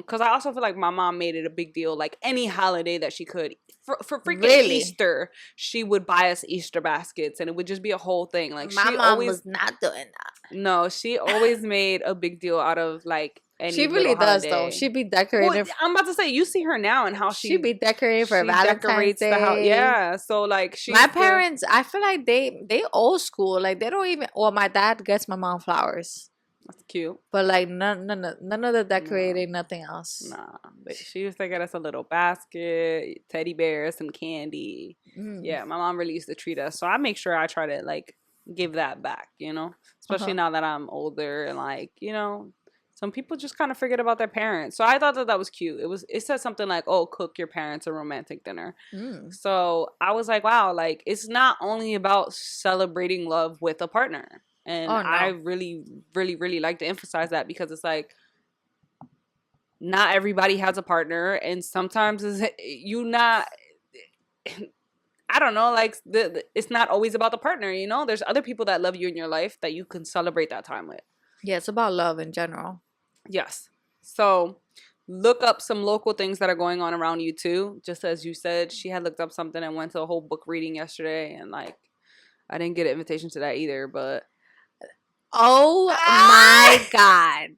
Speaker 1: Cuz I also feel like my mom made it a big deal like any holiday that she could for freaking
Speaker 2: Really?
Speaker 1: Easter, she would buy us Easter baskets and it would just be a whole thing. Like
Speaker 2: My
Speaker 1: she
Speaker 2: mom
Speaker 1: always
Speaker 2: was not doing that.
Speaker 1: no, she always made a big deal out of like
Speaker 2: She
Speaker 1: any
Speaker 2: really
Speaker 1: little
Speaker 2: does though.
Speaker 1: holiday.
Speaker 2: She be
Speaker 1: Well,
Speaker 2: decorating.
Speaker 1: I'm about to say you see her now and how
Speaker 2: She be decorating for
Speaker 1: she
Speaker 2: Valentine's
Speaker 1: decorates the house.
Speaker 2: Day.
Speaker 1: Yeah, so like
Speaker 2: My
Speaker 1: she's the
Speaker 2: parents, I feel like they old school. Like they don't even. Well, my dad gets my mom flowers,
Speaker 1: that's cute.
Speaker 2: but like none of the
Speaker 1: No.
Speaker 2: decorating, nothing else.
Speaker 1: Nah, she used to get us a little basket, teddy bear, some candy.
Speaker 2: Mm.
Speaker 1: Yeah, my mom really used to treat us. So I make sure I try to like give that back, you know? Especially
Speaker 2: Uh-huh.
Speaker 1: now that I'm older and like, you know, some people just kind of forget about their parents. So I thought that that was cute. It said something like, "Oh, cook your parents a romantic dinner."
Speaker 2: Mm.
Speaker 1: So I was like, wow, like it's not only about celebrating love with a partner. And
Speaker 2: Oh
Speaker 1: I
Speaker 2: no.
Speaker 1: really, really, really like to emphasize that because it's like not everybody has a partner and sometimes you not I don't know, like it's not always about the partner, you know? There's other people that love you in your life that you can celebrate that time with.
Speaker 2: Yeah, it's about love in general.
Speaker 1: Yes. So look up some local things that are going on around you too. Just as you said, she had looked up something and went to a whole book reading yesterday and like I didn't get an invitation to that either, but
Speaker 2: Oh my god.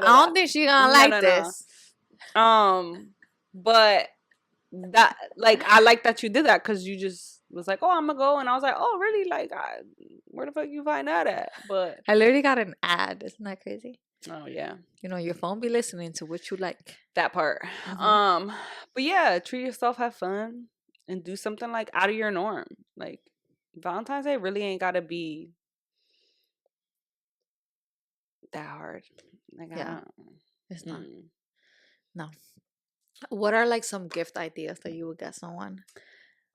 Speaker 2: I don't think she gonna
Speaker 1: no
Speaker 2: like
Speaker 1: no no.
Speaker 2: this.
Speaker 1: But that like I like that you did that because you just was like, oh, I'm gonna go, and I was like, oh, really? Like, where the fuck you find that at? But
Speaker 2: I literally got an ad. Isn't that crazy?
Speaker 1: oh yeah,
Speaker 2: You know, your phone be listening to what you like.
Speaker 1: that part.
Speaker 2: Mhm.
Speaker 1: But yeah, treat yourself, have fun, and do something like out of your norm. Like Valentine's Day really ain't gotta be that hard. Like I
Speaker 2: Yeah,
Speaker 1: don't.
Speaker 2: it's not.
Speaker 1: Mm.
Speaker 2: No. What are like some gift ideas that you would get someone?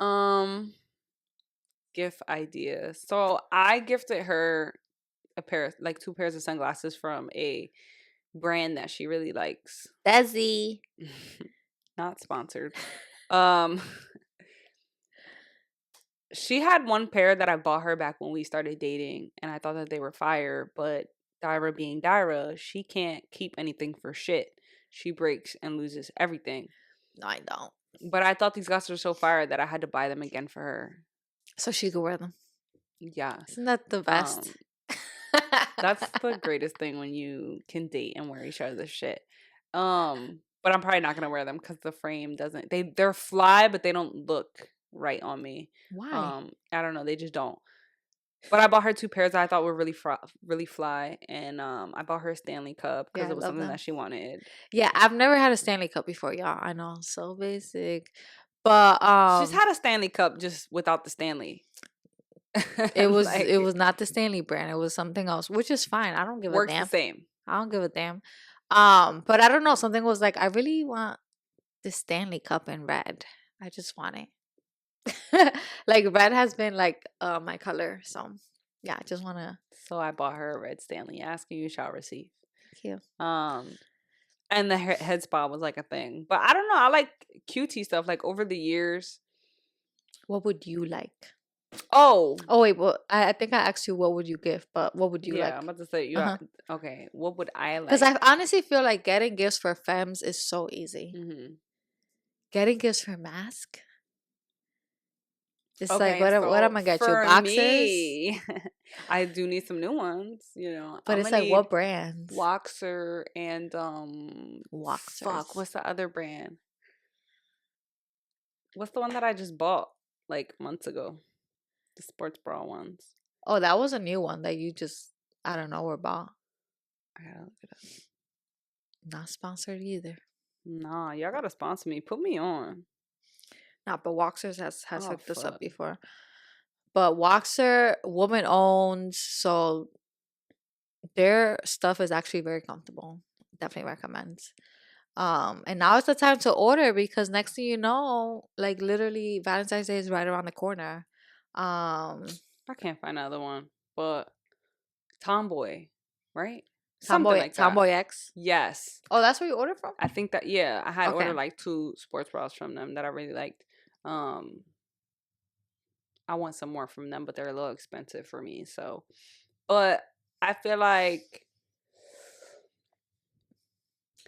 Speaker 1: Um, gift ideas. So I gifted her a pair, like two pairs of sunglasses from a brand that she really likes.
Speaker 2: Desi.
Speaker 1: Not sponsored. Um, she had one pair that I bought her back when we started dating, and I thought that they were fire. But Dayra being Dayra, she can't keep anything for shit. She breaks and loses everything.
Speaker 2: No, I don't.
Speaker 1: But I thought these glasses were so fire that I had to buy them again for her.
Speaker 2: So she could wear them.
Speaker 1: Yeah.
Speaker 2: Isn't that the best?
Speaker 1: That's the greatest thing when you can date and wear each other's shit. But I'm probably not gonna wear them because the frame doesn't. They're fly, but they don't look right on me.
Speaker 2: Why?
Speaker 1: I don't know. They just don't. But I bought her two pairs that I thought were really fly, and I bought her a Stanley Cup
Speaker 2: Yeah,
Speaker 1: because
Speaker 2: I
Speaker 1: it was
Speaker 2: love
Speaker 1: something
Speaker 2: them.
Speaker 1: that she wanted.
Speaker 2: Yeah, I've never had a Stanley Cup before, y'all. I know, so basic. But
Speaker 1: She's had a Stanley Cup just without the Stanley.
Speaker 2: it
Speaker 1: Like
Speaker 2: was not the Stanley brand. It was something else, which is fine. I don't give a
Speaker 1: works the
Speaker 2: damn.
Speaker 1: same.
Speaker 2: I don't give a damn. But I don't know. Something was like, I really want the Stanley Cup in red. I just want it. Like red has been like my color, so yeah, I just wanna.
Speaker 1: So I bought her a red Stanley. Ask and you shall receive.
Speaker 2: Thank you.
Speaker 1: And the head spa was like a thing. But I don't know. I like QT stuff. Like over the years.
Speaker 2: What would you like?
Speaker 1: Oh,
Speaker 2: Oh wait, well, I think I asked you what would you give, but what would you
Speaker 1: yeah.
Speaker 2: like?
Speaker 1: I'm about to say you.
Speaker 2: Uh-huh.
Speaker 1: Okay. What would I
Speaker 2: Because
Speaker 1: like?
Speaker 2: I honestly feel like getting gifts for femmes is so easy.
Speaker 1: Mm-hmm.
Speaker 2: Getting gifts for mask. It's like
Speaker 1: Okay.
Speaker 2: what am I
Speaker 1: So
Speaker 2: gonna get you?
Speaker 1: for
Speaker 2: Boxers?
Speaker 1: me, I do need some new ones. You know,
Speaker 2: But
Speaker 1: I'm
Speaker 2: it's
Speaker 1: gonna
Speaker 2: like what
Speaker 1: need
Speaker 2: brands?
Speaker 1: Waxer and
Speaker 2: Waxers.
Speaker 1: fuck. What's the other brand? What's the one that I just bought like months ago? The sports bra ones.
Speaker 2: Oh, that was a new one that you just I don't know where bought.
Speaker 1: I gotta look it up.
Speaker 2: Not sponsored either.
Speaker 1: Nah, y'all gotta sponsor me. Put me on.
Speaker 2: Nah, but Waxers has
Speaker 1: Oh
Speaker 2: hooked us up
Speaker 1: fuck.
Speaker 2: before. But Waxer, woman owned, so their stuff is actually very comfortable. Definitely recommend. And now it's the time to order because next thing you know, like literally Valentine's Day is right around the corner.
Speaker 1: I can't find another one, but Tomboy, right? Something like that.
Speaker 2: Tomboy X.
Speaker 1: Yes,
Speaker 2: Oh, that's where you ordered from?
Speaker 1: I think that. Yeah, I had
Speaker 2: Okay.
Speaker 1: ordered like two sports bras from them that I really liked. I want some more from them, but they're a little expensive for me. So, but I feel like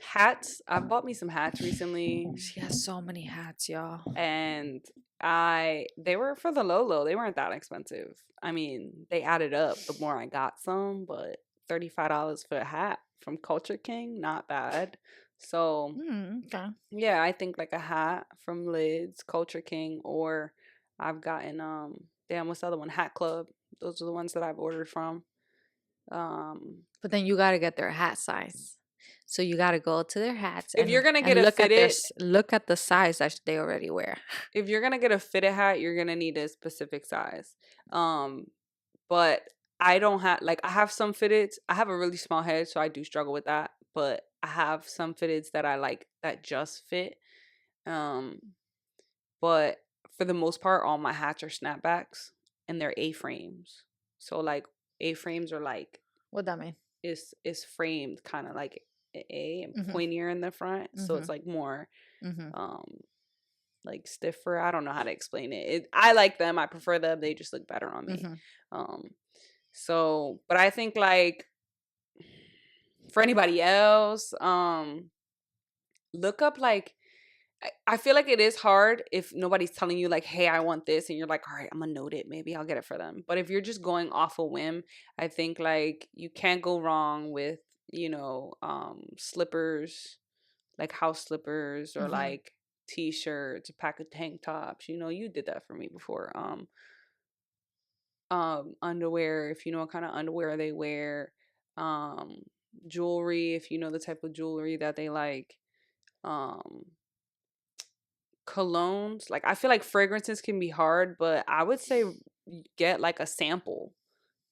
Speaker 1: hats. I bought me some hats recently,
Speaker 2: She has so many hats, y'all.
Speaker 1: and they were for the low. They weren't that expensive. I mean, they added up the more I got some, but $35 for a hat from Culture King, not bad. So
Speaker 2: Okay.
Speaker 1: yeah, I think like a hat from Lids, Culture King, or I've gotten damn, what's the other one? Hat Club. Those are the ones that I've ordered from.
Speaker 2: But then you gotta get their hat size. So you gotta go to their hats
Speaker 1: If you're gonna get a
Speaker 2: look at
Speaker 1: fitted,
Speaker 2: look at the size that they already wear.
Speaker 1: if you're gonna get a fitted hat, you're gonna need a specific size. But I don't have like I have some fitteds. I have a really small head, so I do struggle with that. But I have some fitteds that I like that just fit. Um, but for the most part, all my hats are snapbacks and they're A-frames. So like A-frames are like
Speaker 2: What that mean?
Speaker 1: is framed kind of like A and
Speaker 2: Mhm.
Speaker 1: pointier in the front. So it's
Speaker 2: Mhm.
Speaker 1: like more
Speaker 2: Mhm.
Speaker 1: like stiffer. I don't know how to explain it. I like them. I prefer them. They just look better on me.
Speaker 2: Mhm.
Speaker 1: So but I think like for anybody else, look up like I feel like it is hard if nobody's telling you like, hey, I want this, and you're like, all right, I'm gonna note it. Maybe I'll get it for them. But if you're just going off a whim, I think like you can't go wrong with, slippers, like house slippers or
Speaker 2: Mhm.
Speaker 1: like t-shirts, a pack of tank tops. You did that for me before. Underwear, if you know what kind of underwear they wear, um, jewelry, if you know the type of jewelry that they like. Um, colognes, like I feel like fragrances can be hard, but I would say get like a sample,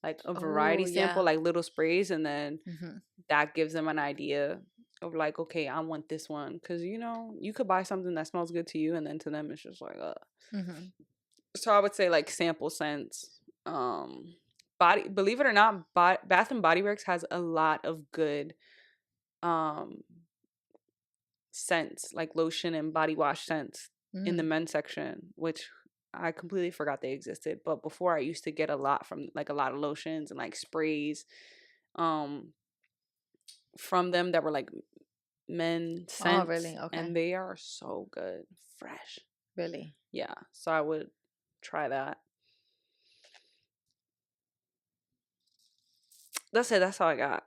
Speaker 1: like a
Speaker 2: Oh
Speaker 1: variety sample,
Speaker 2: yeah.
Speaker 1: like little sprays, and then
Speaker 2: Mhm.
Speaker 1: that gives them an idea of like, okay, I want this one, because you could buy something that smells good to you, and then to them it's just like
Speaker 2: Mhm.
Speaker 1: so I would say like sample scents. Body, believe it or not, Bath and Body Works has a lot of good um scents, like lotion and body wash scents in the
Speaker 2: Mm.
Speaker 1: men's section, which I completely forgot they existed. But before I used to get a lot from like a lot of lotions and like sprays um from them that were like men
Speaker 2: Oh
Speaker 1: scents,
Speaker 2: really? Okay.
Speaker 1: and they are so good, fresh.
Speaker 2: Really.
Speaker 1: Yeah, so I would try that. That's it. That's all I got.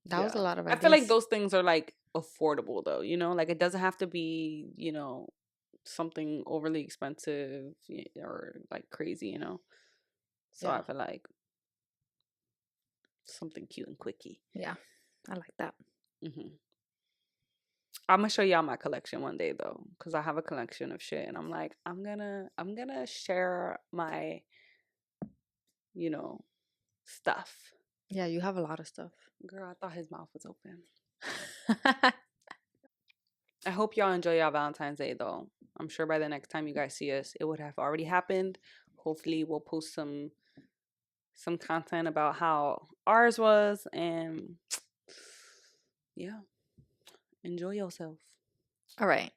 Speaker 2: That was a
Speaker 1: Yeah.
Speaker 2: lot of
Speaker 1: I feel like
Speaker 2: ideas.
Speaker 1: those things are like affordable though, like it doesn't have to be, something overly expensive or like crazy. So
Speaker 2: Yeah.
Speaker 1: I feel like something cute and quickie.
Speaker 2: Yeah. I like that.
Speaker 1: I'm gonna show y'all my collection one day though, because I have a collection of shit, and I'm like, I'm gonna share my, you know, stuff.
Speaker 2: Yeah, you have a lot of stuff.
Speaker 1: Girl, I thought his mouth was open. I hope y'all enjoy y'all Valentine's Day though. I'm sure by the next time you guys see us, it would have already happened. Hopefully, we'll post some content about how ours was, and yeah, enjoy yourself.
Speaker 2: All right.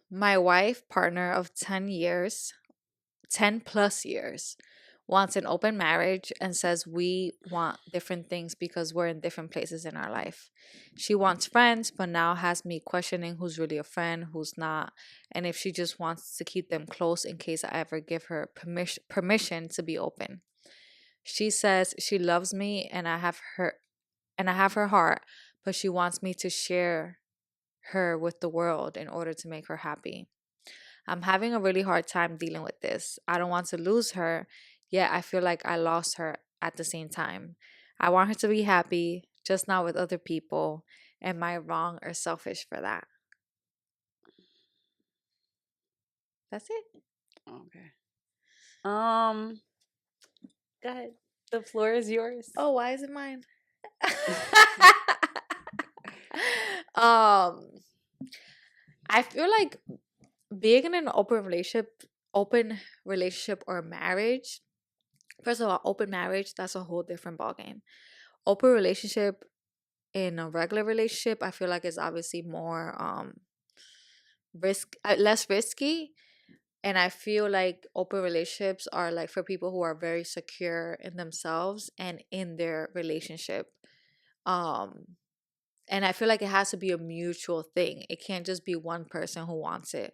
Speaker 2: My wife, partner of 10 years, 10 plus years, wants an open marriage and says we want different things because we're in different places in our life. She wants friends, but now has me questioning who's really a friend, who's not, and if she just wants to keep them close in case I ever give her permission to be open. She says she loves me and I have her heart, but she wants me to share her with the world in order to make her happy. I'm having a really hard time dealing with this. I don't want to lose her, yet I feel like I lost her at the same time. I want her to be happy, just not with other people. Am I wrong or selfish for that? That's it.
Speaker 1: Okay. Go ahead. The floor is yours.
Speaker 2: Oh, why is it mine? um, I feel like being in an open relationship or marriage. First of all, open marriage, that's a whole different ballgame. Open relationship in a regular relationship, I feel like it's obviously more less risky. And I feel like open relationships are like for people who are very secure in themselves and in their relationship. Um, and I feel like it has to be a mutual thing. It can't just be one person who wants it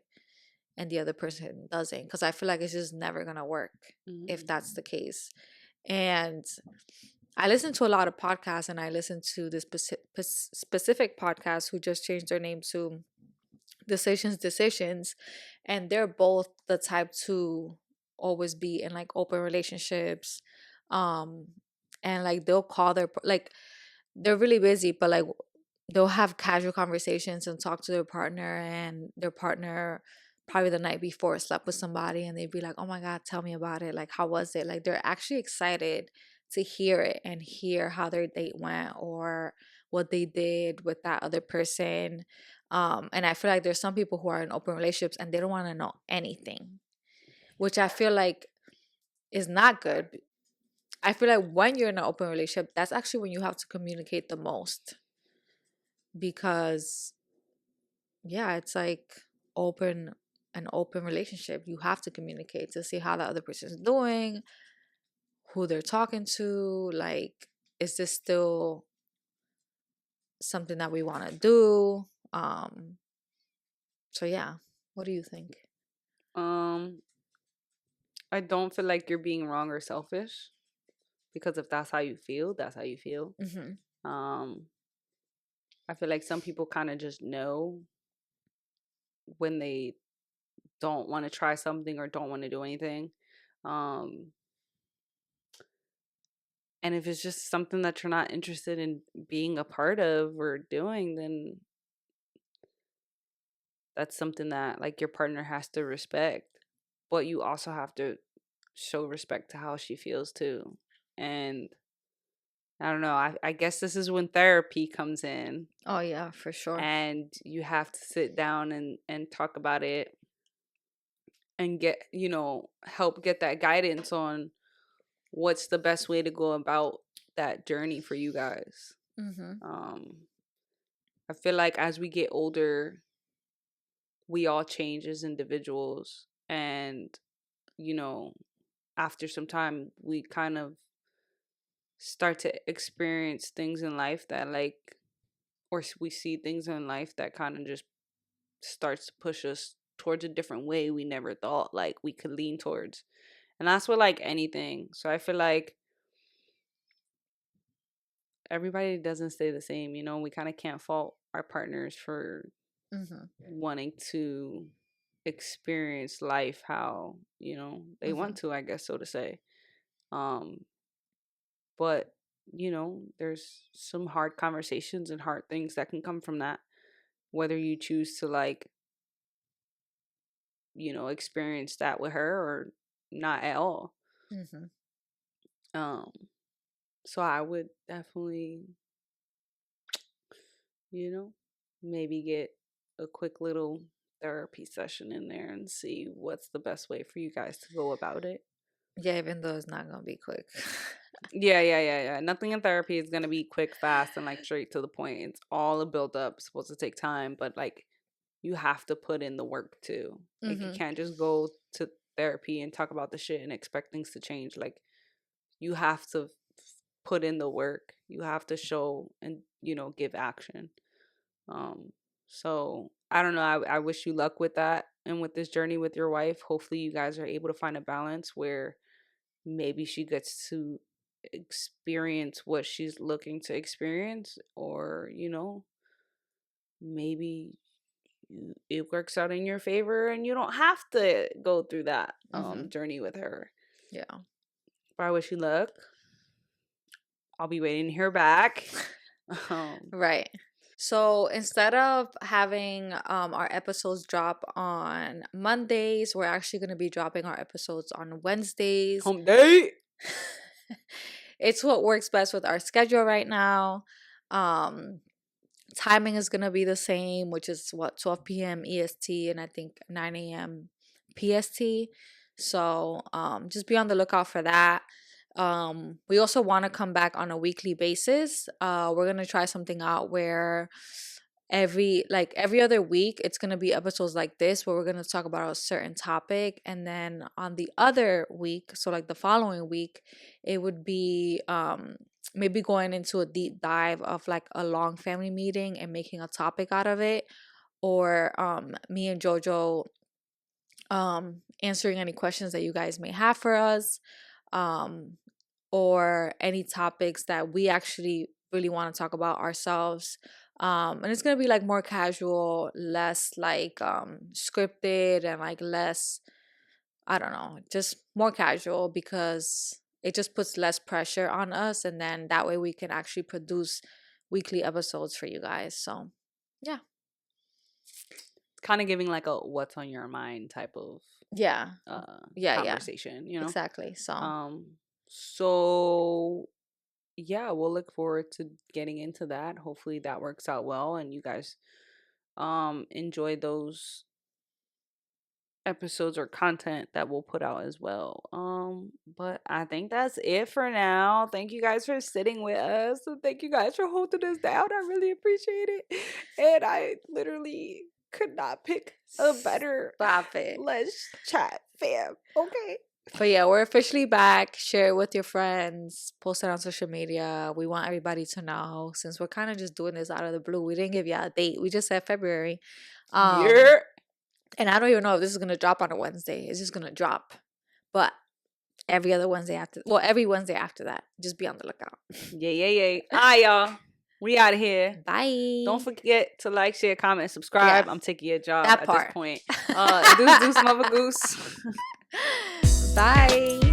Speaker 2: and the other person doesn't. Because I feel like it's just never gonna work if that's the case. And I listen to a lot of podcasts, and I listen to this specific podcast who just changed their name to Decisions, and they're both the type to always be in like open relationships, um, and like they'll call like they're really busy, but like they'll have casual conversations and talk to their partner, and their partner probably the night before slept with somebody, and they'd be like, oh my god, tell me about it, like how was it, like they're actually excited to hear it and hear how their date went or what they did with that other person. And I feel like there's some people who are in open relationships and they don't want to know anything, which I feel like is not good. I feel like when you're in an open relationship, that's actually when you have to communicate the most, because yeah, it's like open an open relationship. You have to communicate to see how the other person is doing, who they're talking to, like is this still something that we want to do? So yeah, what do you think?
Speaker 1: Um, I don't feel like you're being wrong or selfish, because if that's how you feel, that's how you feel.
Speaker 2: Mm-hmm.
Speaker 1: I feel like some people kind of just know when they don't want to try something or don't want to do anything. Um, and if it's just something that you're not interested in being a part of or doing, then that's something that like your partner has to respect. But you also have to show respect to how she feels too. And I don't know, I guess this is when therapy comes in,
Speaker 2: Oh yeah, for sure.
Speaker 1: and you have to sit down and talk about it and get, help get that guidance on what's the best way to go about that journey for you guys.
Speaker 2: Mm-hmm.
Speaker 1: I feel like as we get older, we all change as individuals, and you know, after some time we kind of start to experience things in life that like, or we see things in life that kind of just starts to push us towards a different way we never thought like we could lean towards. And that's with like anything. So I feel like everybody doesn't stay the same. We kind of can't fault our partners for
Speaker 2: Mm-hmm.
Speaker 1: wanting to experience life how, they
Speaker 2: Mm-hmm.
Speaker 1: want to, I guess, so to say. Um, but, there's some hard conversations and hard things that can come from that, whether you choose to like, experience that with her or not at all.
Speaker 2: Mm-hmm.
Speaker 1: Um, so I would definitely, you know, maybe get a quick little therapy session in there and see what's the best way for you guys to go about it.
Speaker 2: Yeah, even though it's not gonna be quick.
Speaker 1: Yeah, yeah, yeah, yeah. Nothing in therapy is gonna be quick, fast, and like straight to the point. It's all a build up, it's supposed to take time, but like you have to put in the work too. Like you
Speaker 2: Mm-hmm.
Speaker 1: can't just go to therapy and talk about the shit and expect things to change. Like you have to put in the work. You have to show and give action. Um, so I don't know. I wish you luck with that and with this journey with your wife. Hopefully, you guys are able to find a balance where maybe she gets to experience what she's looking to experience, or maybe it works out in your favor and you don't have to go through that
Speaker 2: Mm-hmm.
Speaker 1: journey with her.
Speaker 2: Yeah.
Speaker 1: But I wish you luck. I'll be waiting to hear back.
Speaker 2: Right. So instead of having our episodes drop on Mondays, we're actually going to be dropping our episodes on Wednesdays.
Speaker 1: Home date.
Speaker 2: It's what works best with our schedule right now. Um, Timing is going to be the same, which is what, 12 p.m. EST and I think 9 a.m. PST. So just be on the lookout for that. We also want to come back on a weekly basis. We're going to try something out where every other week it's going to be episodes like this where we're going to talk about a certain topic, and then on the other week, so like the following week, it would be maybe going into a deep dive of like a long family meeting and making a topic out of it, or me and Jojo answering any questions that you guys may have for us, or any topics that we actually really want to talk about ourselves. And it's gonna be like more casual, less like scripted, and like less, I don't know, just more casual, because it just puts less pressure on us, and then that way we can actually produce weekly episodes for you guys. So yeah.
Speaker 1: Kind of giving like a what's on your mind type of
Speaker 2: Yeah.
Speaker 1: conversation, you know?
Speaker 2: Exactly.
Speaker 1: So yeah, we'll look forward to getting into that. Hopefully that works out well and you guys enjoy those episodes or content that we'll put out as well. But I think that's it for now. Thank you guys for sitting with us, and thank you guys for holding us down. I really appreciate it, and I literally could not pick a better
Speaker 2: Stop it.
Speaker 1: Let's chat fam. Okay.
Speaker 2: But yeah, we're officially back. Share it with your friends. Post it on social media. We want everybody to know, since we're kind of just doing this out of the blue. We didn't give you a date. We just said February.
Speaker 1: Yeah.
Speaker 2: And I don't even know if this is going to drop on a Wednesday. It's just going to drop. But every Wednesday after that. Just be on the lookout.
Speaker 1: Yeah. All right, y'all. We out of here.
Speaker 2: Bye.
Speaker 1: Don't forget to like, share, comment, and subscribe.
Speaker 2: Yeah.
Speaker 1: I'm taking your job
Speaker 2: that
Speaker 1: at
Speaker 2: part.
Speaker 1: This point. Deuce, mother goose.
Speaker 2: Bye.